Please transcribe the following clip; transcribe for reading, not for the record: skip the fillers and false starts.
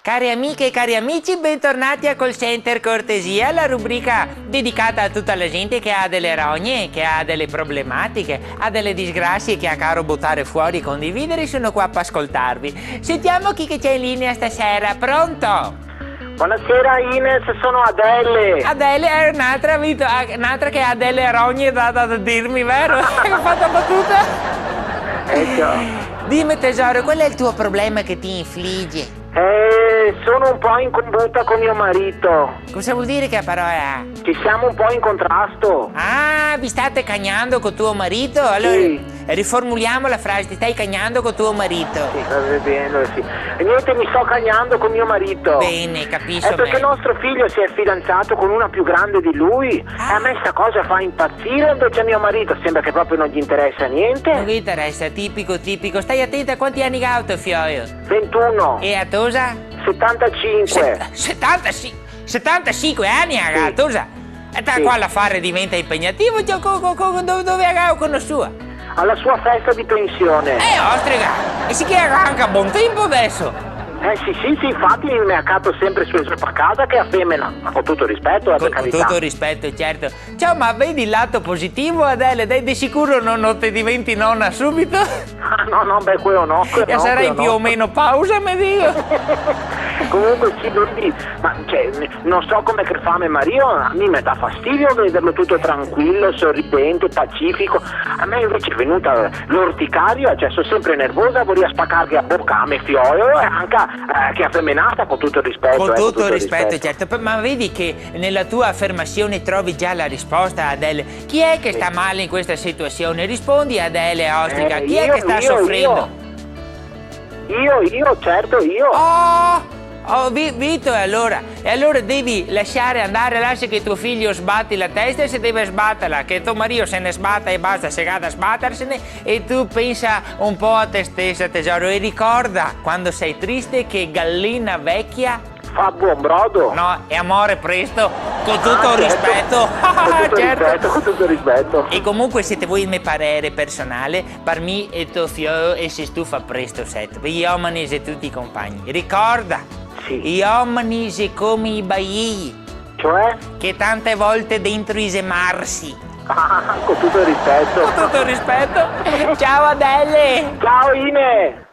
Cari amiche e cari amici, bentornati a Call Center Cortesia, la rubrica dedicata a tutta la gente che ha delle rogne, che ha delle problematiche, ha delle disgrazie che ha caro buttare fuori e condividere. Sono qua per ascoltarvi. Sentiamo chi che c'è in linea stasera. Pronto? Buonasera Ines, sono Adele. Adele è un'altra che ha delle rogne da dirmi, vero? Hai fatto battuta? Ecco. Dimmi tesoro, qual è il tuo problema che ti infligge? Sono un po' in combutta con mio marito. Cosa vuol dire che parola? Ci siamo un po' in contrasto. Ah, vi state cagnando con tuo marito? Allora, Sì. riformuliamo la frase, ti stai cagnando con tuo marito. Sì, bene, sì. E niente, mi sto cagnando con mio marito. Bene, capisco È perché bene. nostro figlio si è fidanzato con una più grande di lui. E a me sta cosa fa impazzire, invece a mio marito sembra che proprio non gli interessa niente. Non vi interessa, tipico. Stai attenta a quanti anni ha tuo figlio? 21, E a Tosa? 75. 75 anni a Tosa? E da Sì. qua l'affare diventa impegnativo, dove ha conosciuto? Alla sua festa di pensione. Ostrica! E si chiama anche a buon tempo adesso! Sì, infatti mi accatto sempre su a casa che a femmina. Ma con tutto rispetto, per Con carità. tutto rispetto, certo. Ciao, ma vedi il lato positivo, Adele? Dai, di sicuro non ti diventi nonna subito? Ah, no, quello no. E sarai più o meno pausa, mi dico. Comunque sì, vedi, ma non so come che fa mio marito, a me mi dà fastidio vederlo tutto tranquillo, sorridente, pacifico. A me invece è venuta l'orticaria, sono sempre nervosa, vorrei spaccargli a bocca a mio figlio e anche che è femminata, con tutto il rispetto. Con con tutto il rispetto, certo. Ma vedi che nella tua affermazione trovi già la risposta, Adele. Chi è che sta male in questa situazione? Rispondi, Adele Ostrica. Chi è che sta soffrendo? Io, certo, io. Vito, e allora devi lasciare andare, lascia che tuo figlio sbatti la testa, se deve sbatterla, che tuo marito se ne sbatta e basta, se cade a sbattersene, e tu pensa un po' a te stessa, tesoro, e ricorda quando sei triste che gallina vecchia Fa buon brodo. no, è amore presto, con tutto il certo. rispetto. Con tutto il rispetto. E comunque siete voi il mio parere personale, per me e tuo figlio e si stufa presto, set. Gli uomini e tutti i compagni. Ricorda, Sì. gli uomini sono come i baigli, Cioè? che tante volte dentro i semarsi. Con tutto il rispetto. Con tutto il rispetto. Ciao Adele! Ciao Ine!